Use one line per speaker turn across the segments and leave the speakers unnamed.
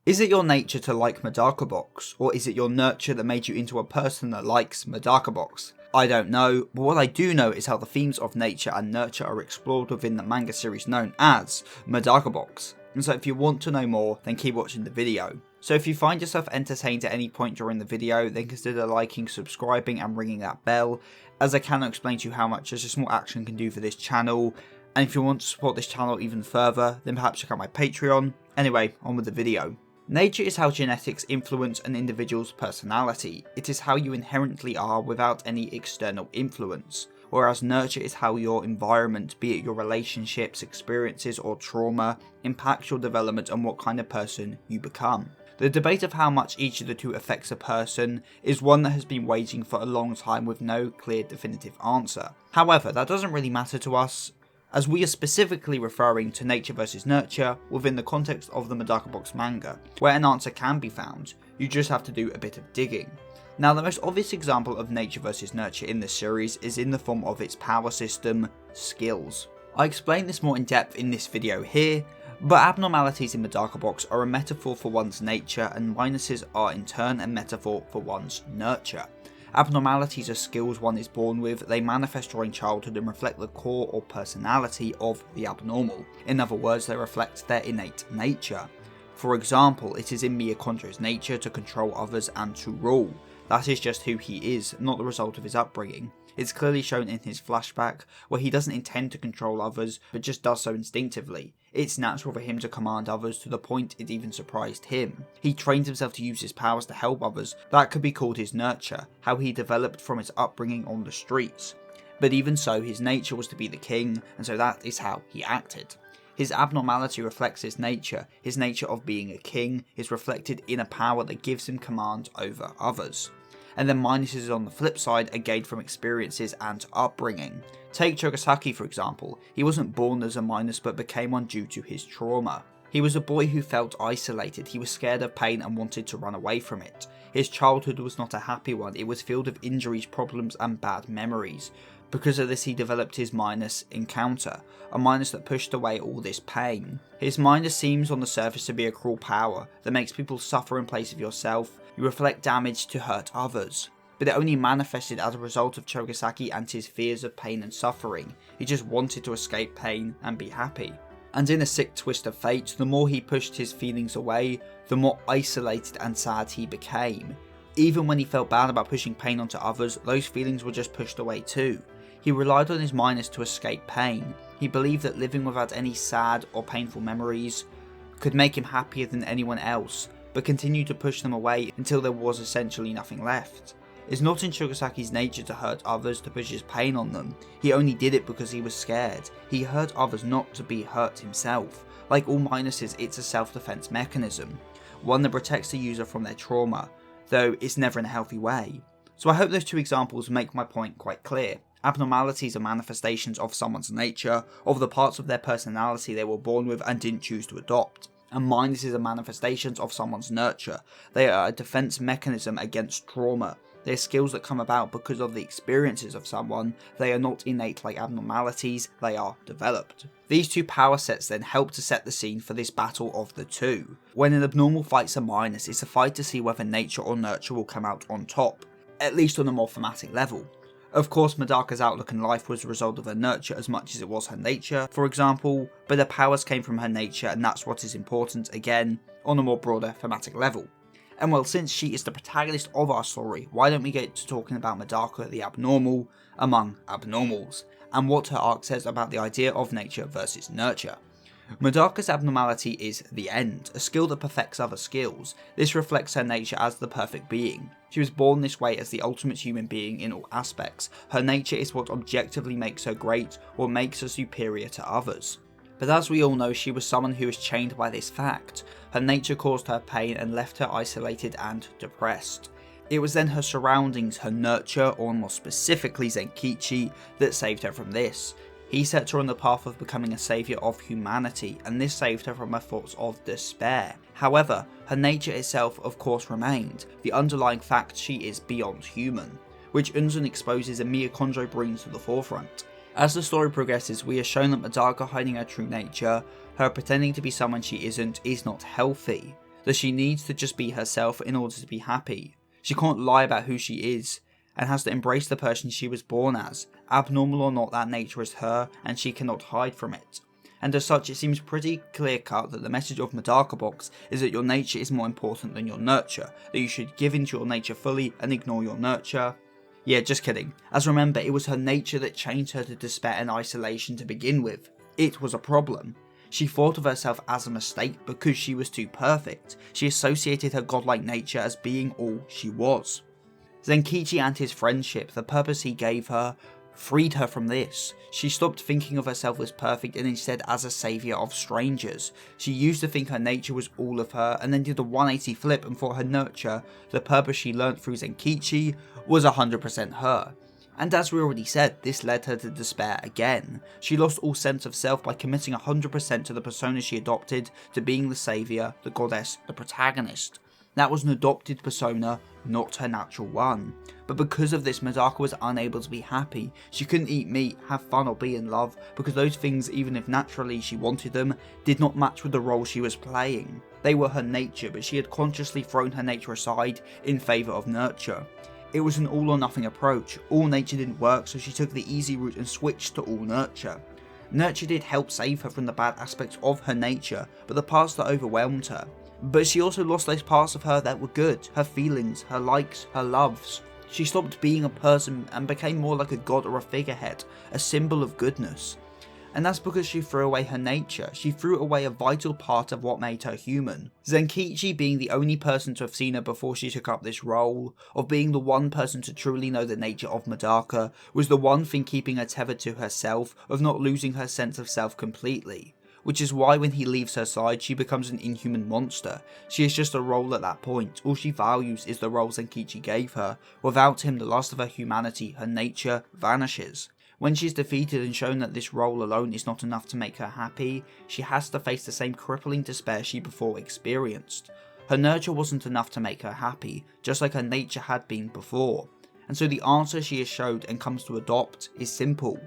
Is it your nature to like Medaka Box, or is it your nurture that made you into a person that likes Medaka Box? I don't know, but what I do know is how the themes of nature and nurture are explored within the manga series known as Medaka Box. And so if you want to know more, then keep watching the video. So if you find yourself entertained at any point during the video, then consider liking, subscribing and ringing that bell, as I cannot explain to you how much just a small action can do for this channel. And if you want to support this channel even further, then perhaps check out my Patreon. Anyway, on with the video. Nature is how genetics influence an individual's personality. It is how you inherently are without any external influence. Whereas nurture is how your environment, be it your relationships, experiences or trauma, impacts your development and what kind of person you become. The debate of how much each of the two affects a person is one that has been waging for a long time with no clear definitive answer. However, that doesn't really matter to us, as we are specifically referring to nature versus nurture within the context of the Medaka Box manga, where an answer can be found, you just have to do a bit of digging. Now, the most obvious example of nature versus nurture in this series is in the form of its power system, skills. I explain this more in depth in this video here, but abnormalities in Medaka Box are a metaphor for one's nature and minuses are in turn a metaphor for one's nurture. Abnormalities are skills one is born with, they manifest during childhood and reflect the core or personality of the abnormal. In other words, they reflect their innate nature. For example, it is in Miyakondro's nature to control others and to rule. That is just who he is, not the result of his upbringing. It's clearly shown in his flashback, where he doesn't intend to control others, but just does so instinctively. It's natural for him to command others to the point it even surprised him. He trained himself to use his powers to help others. That could be called his nurture, how he developed from his upbringing on the streets. But even so, his nature was to be the king, and so that is how he acted. His abnormality reflects his nature of being a king is reflected in a power that gives him command over others. And then minuses on the flip side are gained from experiences and upbringing. Take Chogasaki for example, he wasn't born as a minus but became one due to his trauma. He was a boy who felt isolated, he was scared of pain and wanted to run away from it. His childhood was not a happy one, it was filled with injuries, problems and bad memories. Because of this he developed his minus encounter, a minus that pushed away all this pain. His minus seems on the surface to be a cruel power that makes people suffer in place of yourself. You reflect damage to hurt others. But it only manifested as a result of Chogasaki and his fears of pain and suffering. He just wanted to escape pain and be happy. And in a sick twist of fate, the more he pushed his feelings away, the more isolated and sad he became. Even when he felt bad about pushing pain onto others, those feelings were just pushed away too. He relied on his minus to escape pain. He believed that living without any sad or painful memories could make him happier than anyone else, but continued to push them away until there was essentially nothing left. It's not in Chogasaki's nature to hurt others to push his pain on them. He only did it because he was scared. He hurt others not to be hurt himself. Like all minuses, it's a self-defense mechanism, one that protects the user from their trauma, though it's never in a healthy way. So I hope those two examples make my point quite clear. Abnormalities are manifestations of someone's nature, of the parts of their personality they were born with and didn't choose to adopt. And minuses are manifestations of someone's nurture. They are a defense mechanism against trauma. They are skills that come about because of the experiences of someone. They are not innate like abnormalities, they are developed. These two power sets then help to set the scene for this battle of the two. When an abnormal fights a minus, it's a fight to see whether nature or nurture will come out on top, at least on a more thematic level. Of course, Medaka's outlook in life was a result of her nurture as much as it was her nature, for example, but her powers came from her nature and that's what is important, again, on a more broader thematic level. And well, since she is the protagonist of our story, why don't we get to talking about Medaka the abnormal among abnormals, and what her arc says about the idea of nature versus nurture. Medaka's abnormality is the end, a skill that perfects other skills. This reflects her nature as the perfect being. She was born this way as the ultimate human being in all aspects. Her nature is what objectively makes her great, or makes her superior to others. But as we all know, she was someone who was chained by this fact. Her nature caused her pain and left her isolated and depressed. It was then her surroundings, her nurture, or more specifically Zenkichi, that saved her from this. He set her on the path of becoming a saviour of humanity, and this saved her from her thoughts of despair. However, her nature itself of course remained, the underlying fact she is beyond human, which Unzen exposes and Miyakondro brings to the forefront. As the story progresses, we are shown that Madaka hiding her true nature, her pretending to be someone she isn't, is not healthy. that she needs to just be herself in order to be happy. She can't lie about who she is, and has to embrace the person she was born as. Abnormal or not, that nature is her, and she cannot hide from it. And as such, it seems pretty clear cut that the message of Medaka Box is that your nature is more important than your nurture, that you should give into your nature fully and ignore your nurture. Yeah, just kidding, as remember, it was her nature that changed her to despair and isolation to begin with. It was a problem. She thought of herself as a mistake because she was too perfect. She associated her godlike nature as being all she was. Zenkichi and his friendship, the purpose he gave her, freed her from this. She stopped thinking of herself as perfect and instead as a saviour of strangers. She used to think her nature was all of her and then did a 180 flip and thought her nurture, the purpose she learnt through Zenkichi, was 100% her. And as we already said, this led her to despair again. She lost all sense of self by committing 100% to the persona she adopted, to being the saviour, the goddess, the protagonist. That was an adopted persona, not her natural one. But because of this, Madaka was unable to be happy. She couldn't eat meat, have fun or be in love, because those things, even if naturally she wanted them, did not match with the role she was playing. They were her nature, but she had consciously thrown her nature aside in favour of nurture. It was an all or nothing approach. All nature didn't work, so she took the easy route and switched to all nurture. Nurture did help save her from the bad aspects of her nature, but the parts that overwhelmed her. But she also lost those parts of her that were good, her feelings, her likes, her loves. She stopped being a person and became more like a god or a figurehead, a symbol of goodness. And that's because she threw away her nature. She threw away a vital part of what made her human. Zenkichi, being the only person to have seen her before she took up this role, of being the one person to truly know the nature of Madaka, was the one thing keeping her tethered to herself, of not losing her sense of self completely. Which is why when he leaves her side, she becomes an inhuman monster. She is just a role at that point. All she values is the role Zenkichi gave her. Without him, the last of her humanity, her nature, vanishes. When she's defeated and shown that this role alone is not enough to make her happy, she has to face the same crippling despair she before experienced. Her nurture wasn't enough to make her happy, just like her nature had been before. And so the answer she is showed and comes to adopt is simple.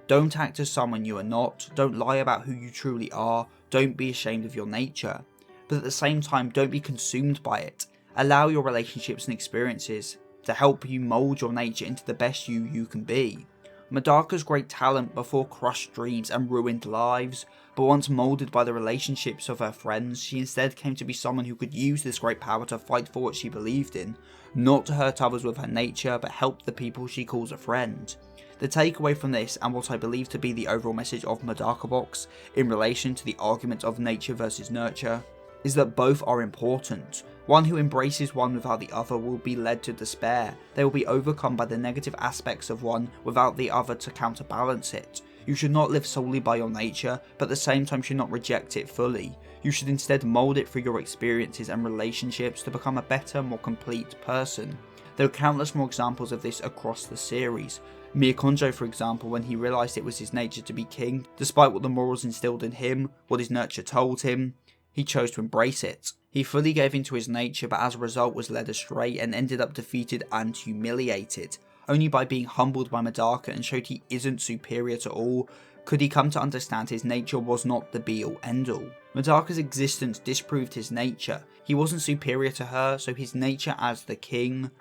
Don't act as someone you are not, don't lie about who you truly are, don't be ashamed of your nature. But at the same time, don't be consumed by it. Allow your relationships and experiences to help you mould your nature into the best you can be. Madaka's great talent before crushed dreams and ruined lives, but once moulded by the relationships of her friends, she instead came to be someone who could use this great power to fight for what she believed in, not to hurt others with her nature, but help the people she calls a friend. The takeaway from this, and what I believe to be the overall message of Medaka Box in relation to the argument of nature versus nurture, is that both are important. One who embraces one without the other will be led to despair. They will be overcome by the negative aspects of one without the other to counterbalance it. You should not live solely by your nature, but at the same time should not reject it fully. You should instead mould it through your experiences and relationships to become a better, more complete person. There are countless more examples of this across the series. Miyakonjo, for example, when he realised it was his nature to be king, despite what the morals instilled in him, what his nurture told him, he chose to embrace it. He fully gave into his nature, but as a result was led astray and ended up defeated and humiliated. Only by being humbled by Madaka and showed he isn't superior to all, could he come to understand his nature was not the be-all end-all. Madaka's existence disproved his nature. He wasn't superior to her, so his nature as the king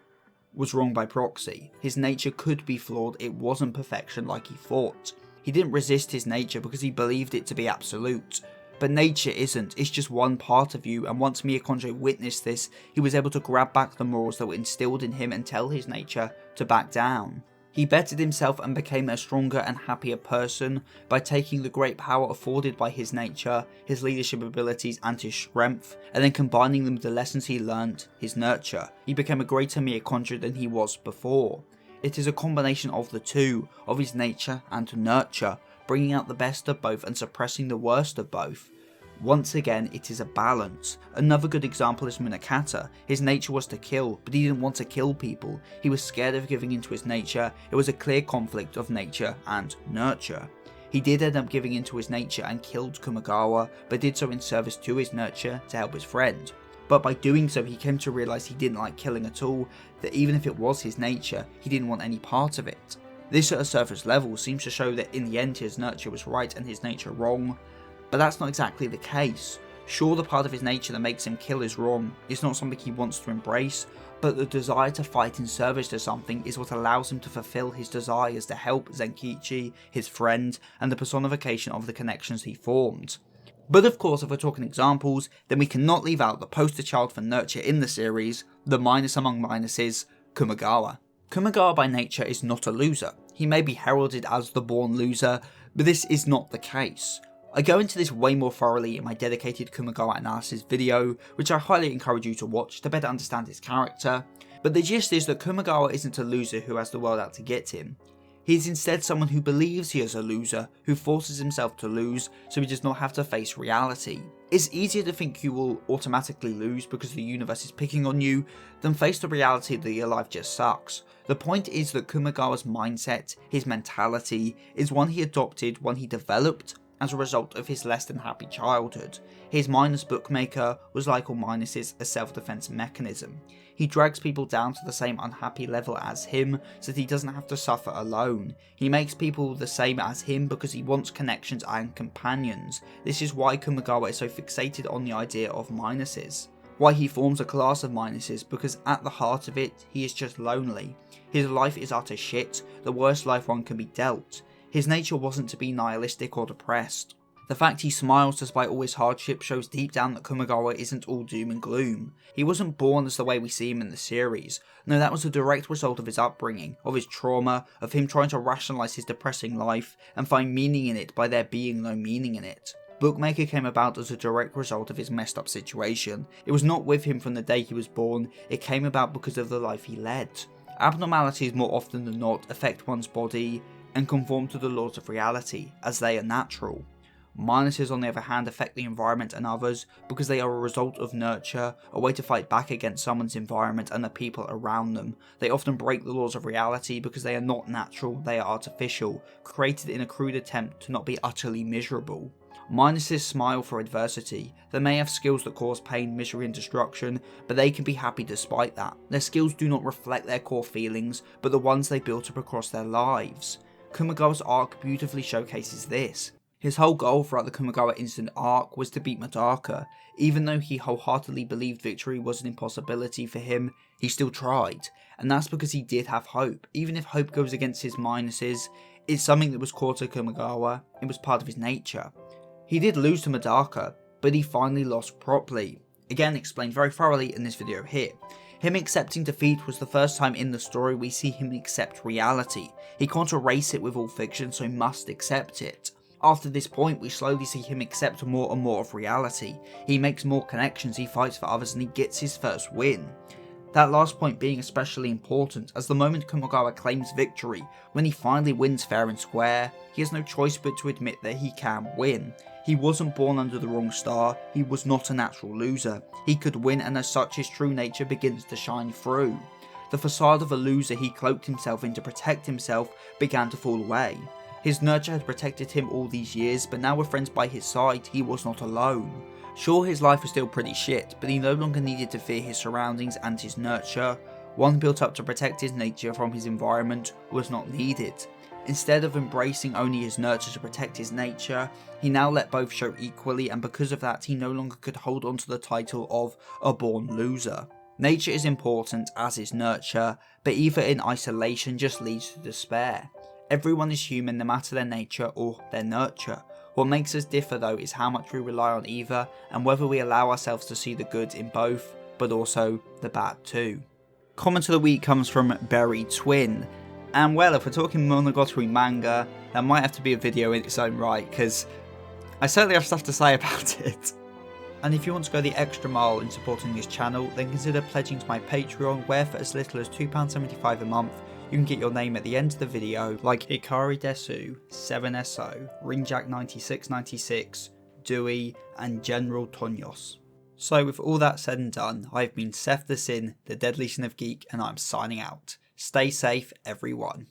was wrong by proxy. His nature could be flawed, it wasn't perfection like he thought. He didn't resist his nature because he believed it to be absolute. But nature isn't, it's just one part of you, and once Miyakonjo witnessed this, he was able to grab back the morals that were instilled in him and tell his nature to back down. He bettered himself and became a stronger and happier person by taking the great power afforded by his nature, his leadership abilities and his strength, and then combining them with the lessons he learnt, his nurture. He became a greater Miyakonjo than he was before. It is a combination of the two, of his nature and nurture, bringing out the best of both and suppressing the worst of both. Once again, it is a balance. Another good example is Munakata. His nature was to kill, but he didn't want to kill people. He was scared of giving into his nature. It was a clear conflict of nature and nurture. He did end up giving into his nature and killed Kumagawa, but did so in service to his nurture to help his friend. But by doing so, he came to realise he didn't like killing at all, that even if it was his nature, he didn't want any part of it. This at a surface level seems to show that in the end his nurture was right and his nature wrong, but that's not exactly the case. Sure, the part of his nature that makes him kill is wrong, it's not something he wants to embrace, but the desire to fight in service to something is what allows him to fulfill his desires to help Zenkichi, his friend, and the personification of the connections he formed. But of course, if we're talking examples, then we cannot leave out the poster child for nurture in the series, the minus among minuses, Kumagawa. Kumagawa by nature is not a loser. He may be heralded as the born loser, but this is not the case. I go into this way more thoroughly in my dedicated Kumagawa analysis video, which I highly encourage you to watch to better understand his character, but the gist is that Kumagawa isn't a loser who has the world out to get him. He is instead someone who believes he is a loser, who forces himself to lose so he does not have to face reality. It's easier to think you will automatically lose because the universe is picking on you than face the reality that your life just sucks. The point is that Kumagawa's mindset, his mentality, is one he adopted, one he developed as a result of his less than happy childhood. His minus bookmaker was, like all minuses, a self-defense mechanism. He drags people down to the same unhappy level as him so that he doesn't have to suffer alone. He makes people the same as him because he wants connections and companions. This is why Kumagawa is so fixated on the idea of minuses. Why he forms a class of minuses, because at the heart of it, he is just lonely. His life is utter shit, the worst life one can be dealt. His nature wasn't to be nihilistic or depressed. The fact he smiles despite all his hardship shows deep down that Kumagawa isn't all doom and gloom. He wasn't born as the way we see him in the series. No, that was a direct result of his upbringing, of his trauma, of him trying to rationalise his depressing life and find meaning in it by there being no meaning in it. Bookmaker came about as a direct result of his messed up situation. It was not with him from the day he was born, it came about because of the life he led. Abnormalities more often than not affect one's body and conform to the laws of reality, as they are natural. Minuses on the other hand affect the environment and others because they are a result of nurture, a way to fight back against someone's environment and the people around them. They often break the laws of reality because they are not natural, they are artificial, created in a crude attempt to not be utterly miserable. Minuses smile for adversity. They may have skills that cause pain, misery and destruction, but they can be happy despite that. Their skills do not reflect their core feelings, but the ones they built up across their lives. Kumagawa's arc beautifully showcases this. His whole goal throughout the Kumagawa incident arc was to beat Madaka. Even though he wholeheartedly believed victory was an impossibility for him, he still tried. And that's because he did have hope. Even if hope goes against his minuses, it's something that was core to Kumagawa, it was part of his nature. He did lose to Madaka, but he finally lost properly. Again, explained very thoroughly in this video here. Him accepting defeat was the first time in the story we see him accept reality. He can't erase it with all fiction, so he must accept it. After this point, we slowly see him accept more and more of reality. He makes more connections, he fights for others, and he gets his first win. That last point being especially important, as the moment Kumagawa claims victory, when he finally wins fair and square, he has no choice but to admit that he can win. He wasn't born under the wrong star, he was not a natural loser. He could win, and as such his true nature begins to shine through. The facade of a loser he cloaked himself in to protect himself began to fall away. His nurture had protected him all these years, but now with friends by his side, he was not alone. Sure, his life was still pretty shit, but he no longer needed to fear his surroundings and his nurture. One built up to protect his nature from his environment was not needed. Instead of embracing only his nurture to protect his nature, he now let both show equally, and because of that he no longer could hold on to the title of a born loser. Nature is important, as is nurture, but either in isolation just leads to despair. Everyone is human no matter their nature or their nurture. What makes us differ though is how much we rely on either, and whether we allow ourselves to see the good in both, but also the bad too. Comment of the week comes from Berry Twin. And well, if we're talking Monogatari manga, that might have to be a video in its own right, because I certainly have stuff to say about it. And if you want to go the extra mile in supporting this channel, then consider pledging to my Patreon, where for as little as £2.75 a month, you can get your name at the end of the video, like Hikari Desu, 7SO, Ringjack9696, Dewey, and General Tonyos. So with all that said and done, I've been Seth the Sin, the Deadly Sin of Geek, and I'm signing out. Stay safe, everyone.